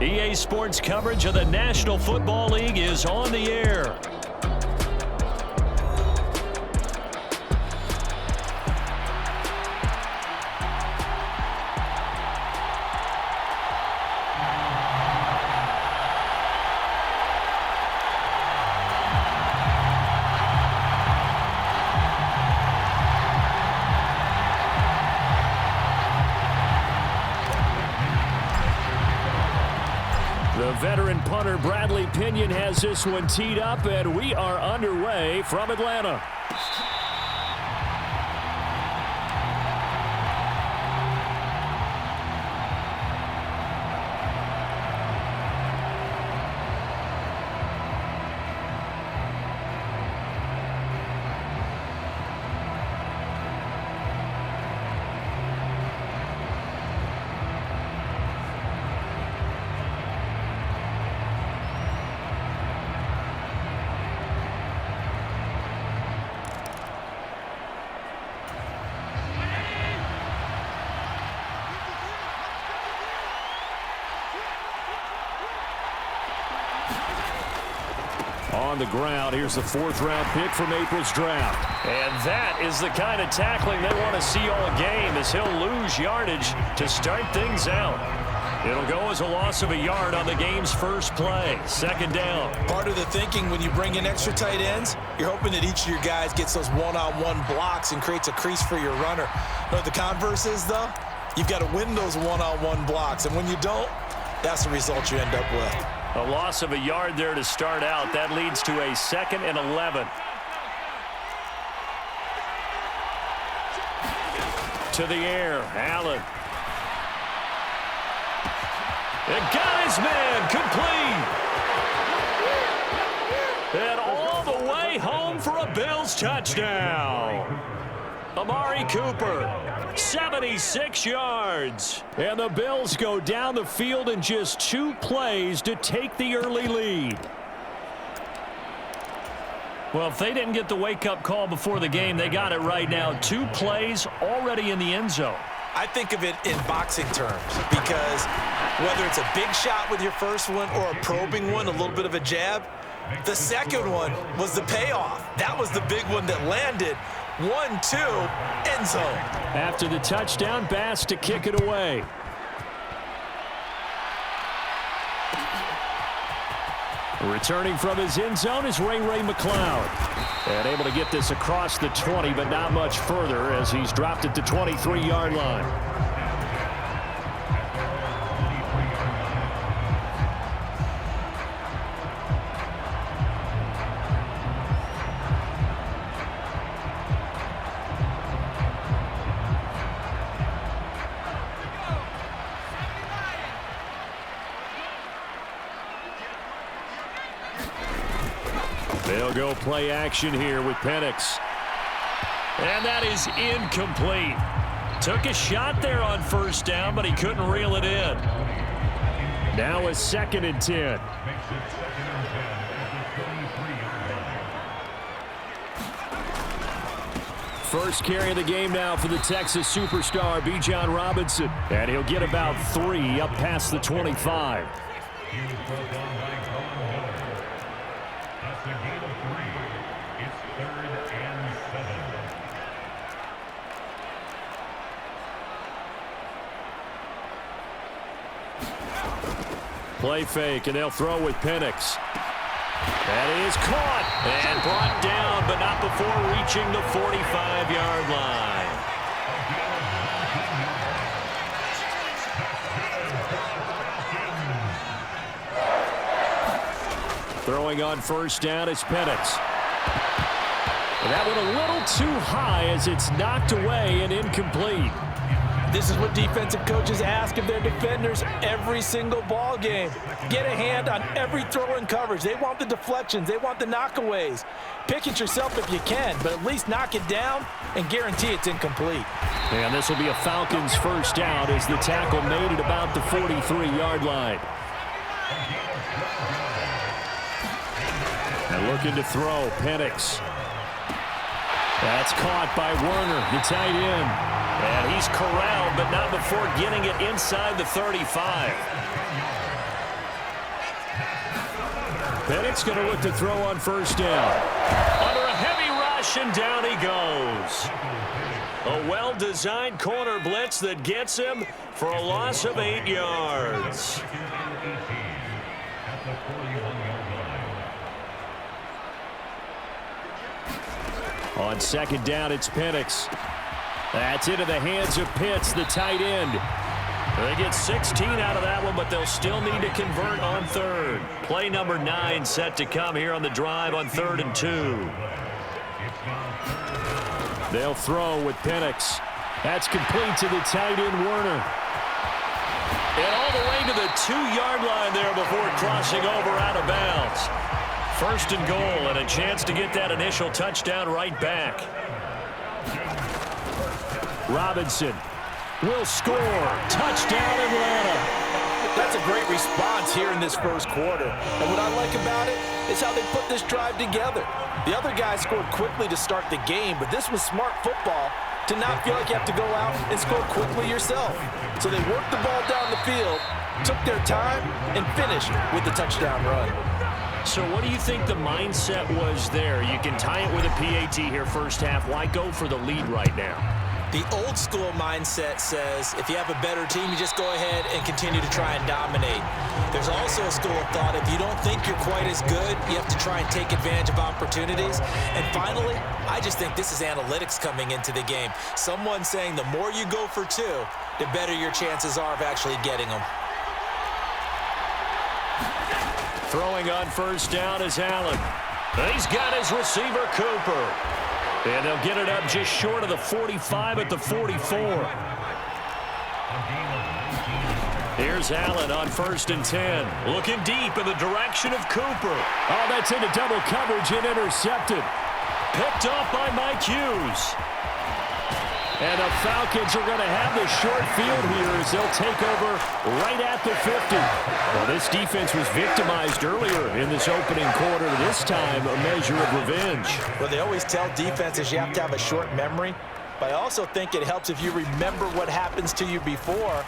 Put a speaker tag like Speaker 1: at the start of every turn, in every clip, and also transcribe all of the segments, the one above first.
Speaker 1: EA Sports coverage of the National Football League is on the air. The veteran punter Bradley Pinion has this one teed up, and we are underway from Atlanta. On the ground, here's the fourth-round pick from April's draft. And that is the kind of tackling they want to see all game, as he'll lose yardage to start things out. It'll go as a loss of a yard on the game's first play. Second down.
Speaker 2: Part of the thinking when you bring in extra tight ends, you're hoping that each of your guys gets those one-on-one blocks and creates a crease for your runner. You know what the converse is, though? You've got to win those one-on-one blocks, and when you don't, that's the result you end up with.
Speaker 1: A loss of a yard there to start out. That leads to a 2nd and 11. To the air, Allen. It got his man, complete. And all the way home for a Bills touchdown. Amari Cooper, 76 yards. And the Bills go down the field in just 2 plays to take the early lead. Well, if they didn't get the wake-up call before the game, they got it right now. 2 plays already in the end zone.
Speaker 2: I think of it in boxing terms, because whether it's a big shot with your first one or a probing one, a little bit of a jab, the second one was the payoff. That was the big one that landed. 1-2, end zone.
Speaker 1: After the touchdown, Bass to kick it away. Returning from his end zone is Ray McLeod. And able to get this across the 20, but not much further, as he's dropped at the 23-yard line. They'll go play action here with Penix. And that is incomplete. Took a shot there on first down, but he couldn't reel it in. Now a 2nd and 10. First carry of the game now for the Texas superstar, Bijan Robinson. And he'll get about 3 up past the 25. Play fake, and they'll throw with Penix. That is caught and brought down, but not before reaching the 45-yard line. Throwing on first down is Penix. That one a little too high as it's knocked away and incomplete.
Speaker 2: This is what defensive coaches ask of their defenders every single ball game. Get a hand on every throw in coverage. They want the deflections. They want the knockaways. Pick it yourself if you can, but at least knock it down and guarantee it's incomplete.
Speaker 1: And this will be a Falcons first down as the tackle made at about the 43-yard line. And looking to throw, Penix. That's caught by Werner, the tight end. And he's corralled, but not before getting it inside the 35. Penix going to look to throw on first down. Under a heavy rush, and down he goes. A well-designed corner blitz that gets him for a loss of 8 yards. On second down, it's Penix. That's into the hands of Pitts, the tight end. They get 16 out of that one, but they'll still need to convert on third. Play number 9 set to come here on the drive on 3rd and 2. They'll throw with Penix. That's complete to the tight end, Werner. And all the way to the 2-yard line there before crossing over out of bounds. 1st and goal, and a chance to get that initial touchdown right back. Robinson will score. Touchdown, Atlanta.
Speaker 2: That's a great response here in this first quarter. And what I like about it is how they put this drive together. The other guys scored quickly to start the game, but this was smart football to not feel like you have to go out and score quickly yourself. So they worked the ball down the field, took their time, and finished with the touchdown run.
Speaker 1: So what do you think the mindset was there? You can tie it with a PAT here first half. Why go for the lead right now?
Speaker 3: The old school mindset says if you have a better team, you just go ahead and continue to try and dominate. There's also a school of thought, if you don't think you're quite as good, you have to try and take advantage of opportunities. And finally, I just think this is analytics coming into the game. Someone saying the more you go for 2, the better your chances are of actually getting them.
Speaker 1: Throwing on first down is Allen. He's got his receiver, Cooper. And they'll get it up just short of the 45 at the 44. Here's Allen on 1st and 10. Looking deep in the direction of Cooper. Oh, that's into double coverage and intercepted. Picked off by Mike Hughes. And the Falcons are going to have the short field here as they'll take over right at the 50. Well, this defense was victimized earlier in this opening quarter. This time, a measure of revenge.
Speaker 3: Well, they always tell defenses you have to have a short memory. But I also think it helps if you remember what happens to you before,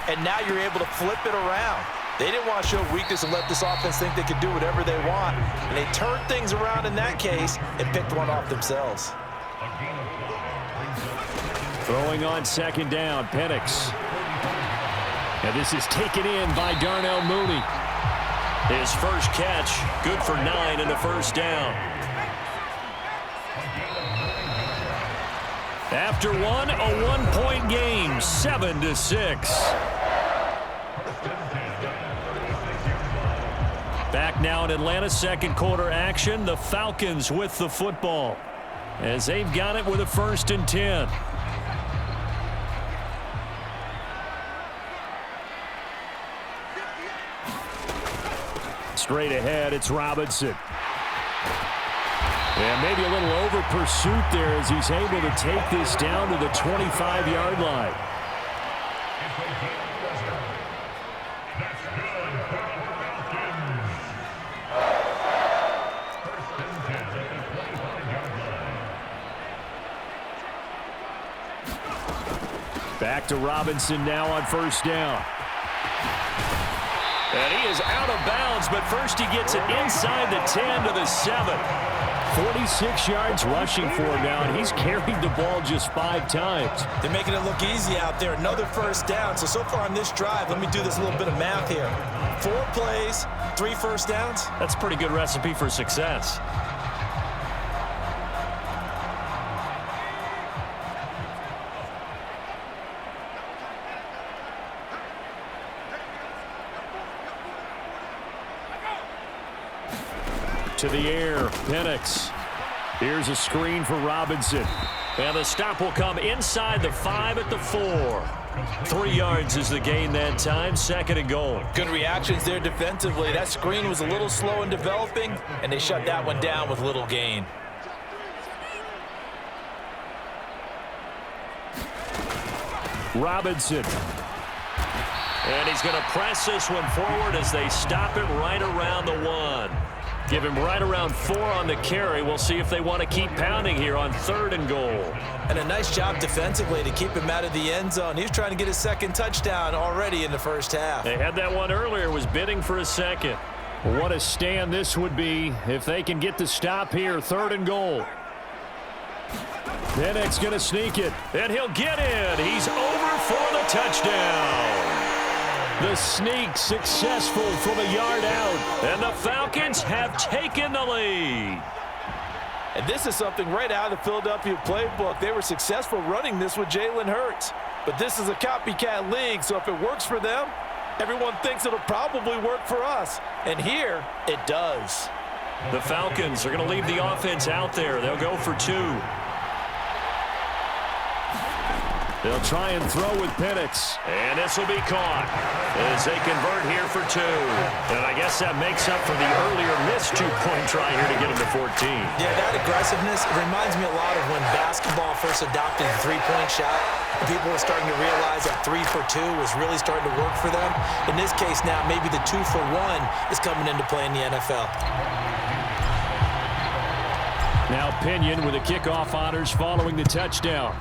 Speaker 3: and now you're able to flip it around. They didn't want to show weakness and let this offense think they could do whatever they want. And they turned things around in that case and picked one off themselves.
Speaker 1: Throwing on second down, Penix. And this is taken in by Darnell Mooney. His first catch, good for 9 and a first down. After one, a 1-point game, 7-6. Back now in Atlanta, second quarter action. The Falcons with the football as they've got it with a 1st and 10. Straight ahead, it's Robinson. And maybe a little over pursuit there as he's able to take this down to the 25-yard line. Back to Robinson now on first down. And he is out of bounds, but first he gets it inside the 10 to the 7. 46 yards rushing for him now, and he's carried the ball just 5 times.
Speaker 3: They're making it look easy out there. Another first down. So far on this drive, let me do this little bit of math here. 4 plays, 3 first downs.
Speaker 1: That's a pretty good recipe for success. To the air, Penix. Here's a screen for Robinson. And the stop will come inside the 5 at the 4. 3 yards is the gain that time, 2nd and goal.
Speaker 2: Good reactions there defensively. That screen was a little slow in developing, and they shut that one down with little gain.
Speaker 1: Robinson. And he's going to press this one forward as they stop it right around the 1. Give him right around 4 on the carry. We'll see if they want to keep pounding here on 3rd and goal.
Speaker 3: And a nice job defensively to keep him out of the end zone. He was trying to get his 2nd touchdown already in the first half.
Speaker 1: They had that one earlier, was bidding for a 2nd. What a stand this would be if they can get the stop here. 3rd and goal. Penix going to sneak it, and he'll get in. He's over for the touchdown. The sneak successful from a yard out, and the Falcons have taken the lead.
Speaker 2: And this is something right out of the Philadelphia playbook. They were successful running this with Jalen Hurts. But this is a copycat league, so if it works for them, everyone thinks it'll probably work for us. And here, it does.
Speaker 1: The Falcons are going to leave the offense out there. They'll go for 2. They'll try and throw with Penix. And this will be caught as they convert here for 2. And I guess that makes up for the earlier missed 2-point try here to get him to 14.
Speaker 3: Yeah, that aggressiveness, it reminds me a lot of when basketball first adopted the three-point shot. People were starting to realize that 3 for 2 was really starting to work for them. In this case now, maybe the 2 for 1 is coming into play in the NFL.
Speaker 1: Now Pinion with the kickoff honors following the touchdown.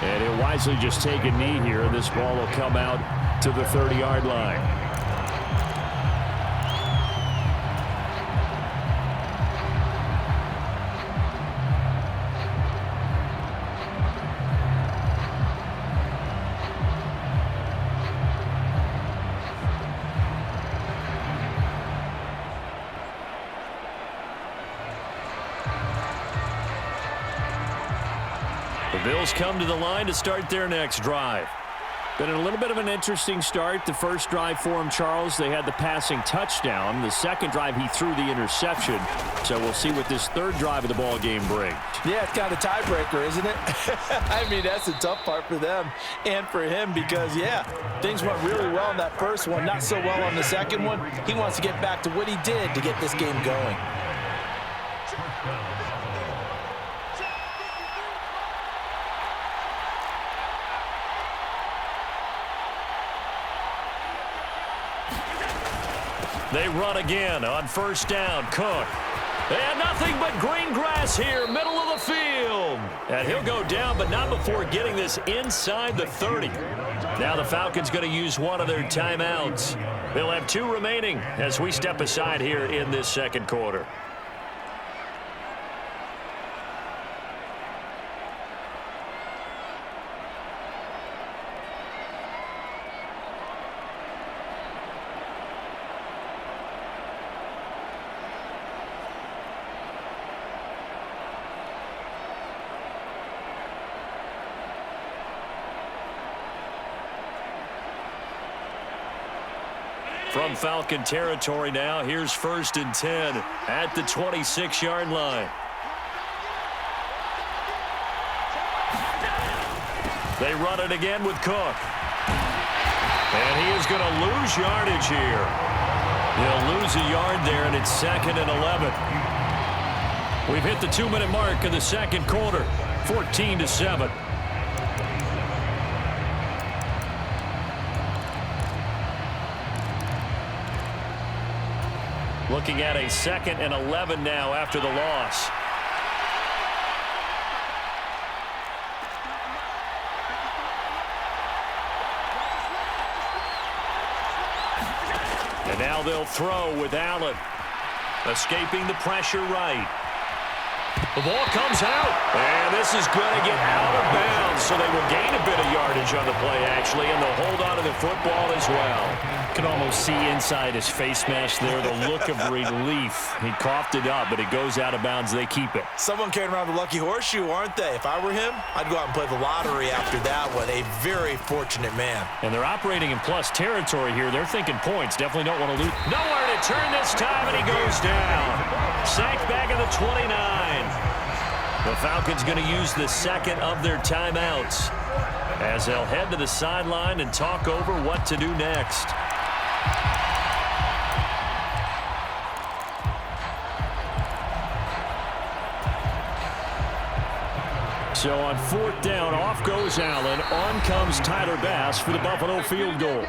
Speaker 1: And he'll wisely just take a knee here. This ball will come out to the 30-yard line. The Bills come to the line to start their next drive. Been a little bit of an interesting start. The first drive for him, Charles, they had the passing touchdown. The second drive, he threw the interception. So we'll see what this third drive of the ball game brings.
Speaker 2: Yeah, it's kind of a tiebreaker, isn't it? I mean, that's the tough part for them and for him because, yeah, things went really well in that first one, not so well on the second one. He wants to get back to what he did to get this game going.
Speaker 1: They run again on first down. Cook. And nothing but green grass here, middle of the field. And he'll go down, but not before getting this inside the 30. Now the Falcons going to use one of their timeouts. They'll have 2 remaining as we step aside here in this second quarter. From Falcon territory now, here's 1st and 10 at the 26-yard line. They run it again with Cook. And he is going to lose yardage here. He'll lose a yard there, and it's 2nd and 11. We've hit the 2-minute mark of the second quarter, 14-7. Looking at a 2nd and 11 now after the loss. And now they'll throw with Allen. Escaping the pressure right. The ball comes out. And this is going to get out of bounds. So they will gain a bit of yardage on the play, actually, and they'll hold on to the football as well. Can almost see inside his face mask there the look of relief. He coughed it up, but it goes out of bounds. They keep it.
Speaker 3: Someone carrying around the lucky horseshoe, aren't they? If I were him, I'd go out and play the lottery after that one. A very fortunate man. And they're operating in plus territory here. They're thinking points. Definitely don't want to lose.
Speaker 1: Nowhere to turn this time, and he goes down. Sacked back at the 29. The Falcons going to use the second of their timeouts as they'll head to the sideline and talk over what to do next. So on 4th down, off goes Allen. On comes Tyler Bass for the Buffalo field goal.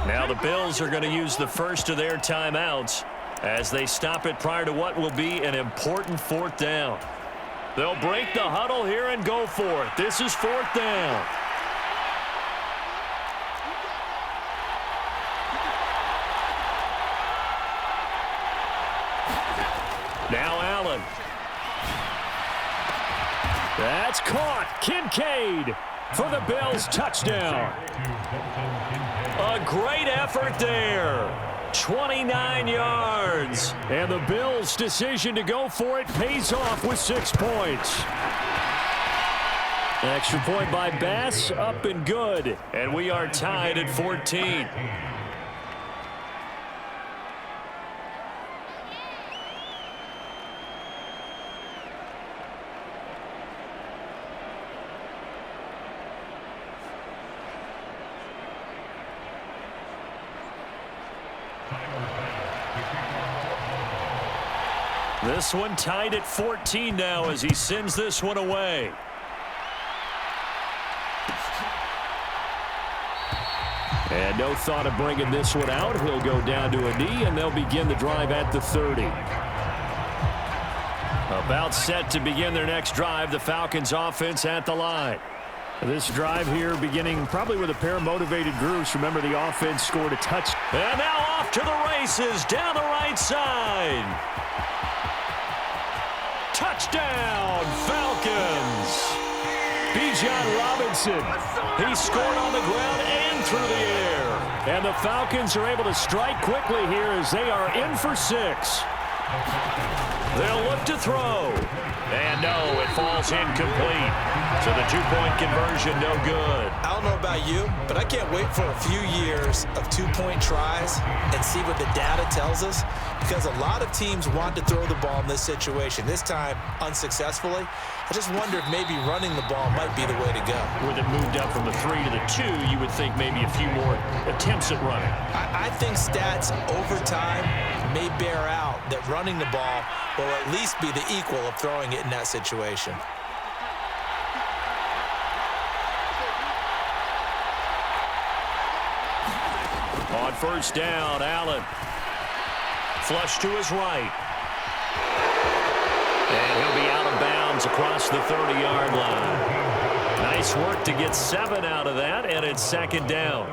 Speaker 1: Now the Bills are going to use the first of their timeouts as they stop it prior to what will be an important 4th down. They'll break the huddle here and go for it. This is 4th down. It's caught. Kincaid for the Bills touchdown. A great effort there. 29 yards. And the Bills' decision to go for it pays off with 6 points. Extra point by Bass, up and good. And we are tied at 14. This one tied at 14 now as he sends this one away. And no thought of bringing this one out. He'll go down to a knee, and they'll begin the drive at the 30. About set to begin their next drive, the Falcons offense at the line. This drive here beginning probably with a pair of motivated groups. Remember, the offense scored a touchdown. And now off to the races down the right side. Touchdown, Falcons. Bijan Robinson. He scored on the ground and through the air. And the Falcons are able to strike quickly here as they are in for 6. They'll look to throw. And no, it falls incomplete. So the 2-point conversion, no good.
Speaker 3: I don't know about you, but I can't wait for a few years of 2-point tries and see what the data tells us, because a lot of teams want to throw the ball in this situation. This time, unsuccessfully. I just wonder if maybe running the ball might be the way to go.
Speaker 1: With it moved up from the 3 to the 2, you would think maybe a few more attempts at running.
Speaker 3: I think stats over time may bear out that running the ball will at least be the equal of throwing it in that situation.
Speaker 1: On first down, Allen. Flush to his right. And he'll be out of bounds across the 30-yard line. Nice work to get 7 out of that, and it's second down.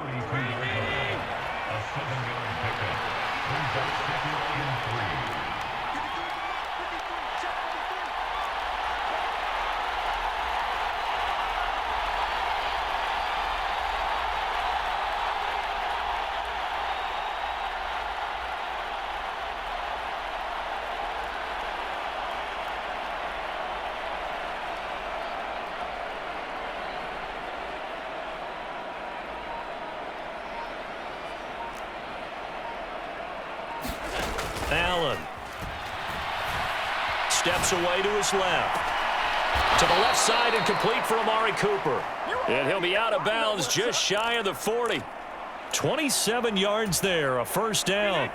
Speaker 1: Allen steps away to his left. To the left side and complete for Amari Cooper. And he'll be out of bounds just shy of the 40. 27 yards there, a first down.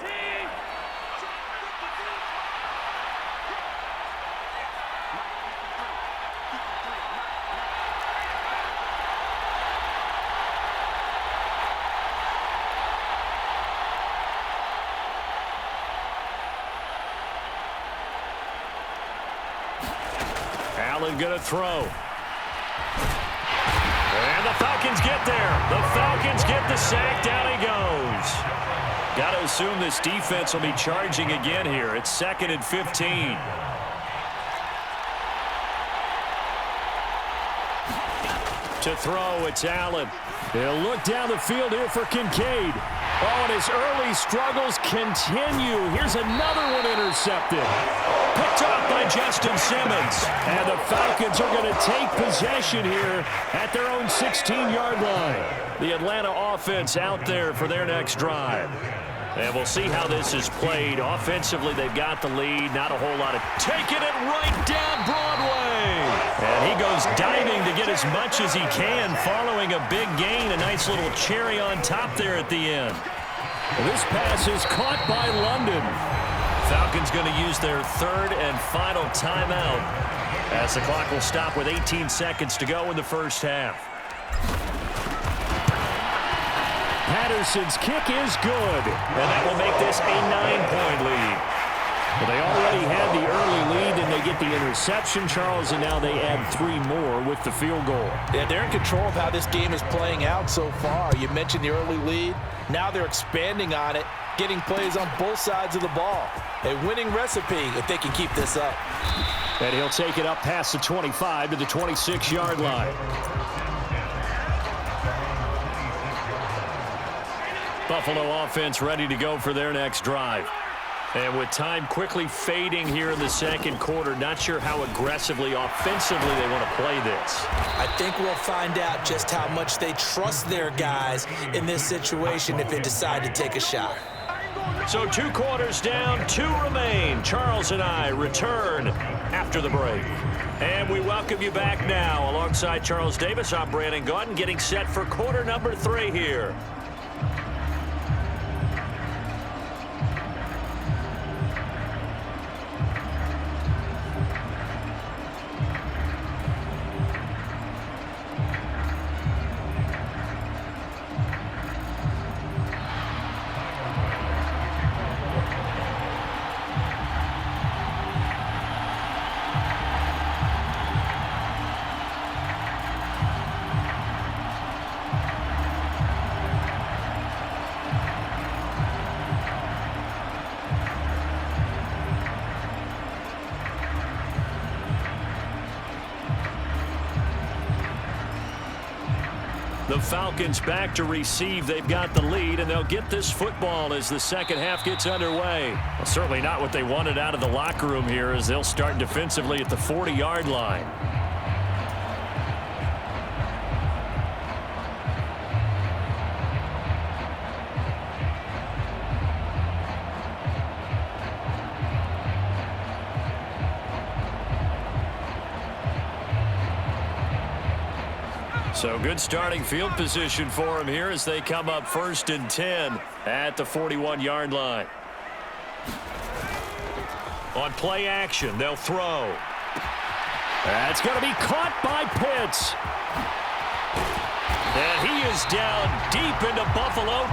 Speaker 1: Allen going to throw. And the Falcons get there. The Falcons get the sack. Down he goes. Got to assume this defense will be charging again here. It's 2nd and 15. To throw, it's Allen. He'll look down the field here for Kincaid. Oh, and his early struggles continue. Here's another one intercepted. Picked off by Justin Simmons. And the Falcons are going to take possession here at their own 16-yard line. The Atlanta offense out there for their next drive. And we'll see how this is played. Offensively, they've got the lead. Not a whole lot of taking it right down Broadway. And he goes diving to get as much as he can following a big gain. A nice little cherry on top there at the end. This pass is caught by London. Falcons going to use their 3rd and final timeout as the clock will stop with 18 seconds to go in the first half. Patterson's kick is good, and that will make this a 9-point lead. Well, they already had the early lead, and they get the interception, Charles, and now they add 3 more with the field goal.
Speaker 2: Yeah, they're in control of how this game is playing out so far. You mentioned the early lead. Now they're expanding on it, getting plays on both sides of the ball. A winning recipe if they can keep this up.
Speaker 1: And he'll take it up past the 25 to the 26-yard line. Buffalo offense ready to go for their next drive. And with time quickly fading here in the second quarter, not sure how aggressively, offensively they want to play this.
Speaker 3: I think we'll find out just how much they trust their guys in this situation if they decide to take a shot.
Speaker 1: So 2 quarters down, 2 remain. Charles and I return after the break. And we welcome you back now. Alongside Charles Davis, I'm Brandon Gaudin, getting set for quarter number 3 here. The Falcons back to receive. They've got the lead, and they'll get this football as the second half gets underway. Well, certainly not what they wanted out of the locker room here, as they'll start defensively at the 40-yard line. So good starting field position for him here as they come up 1st and 10 at the 41-yard line. On play action, they'll throw. That's going to be caught by Pitts. And he is down deep into Buffalo.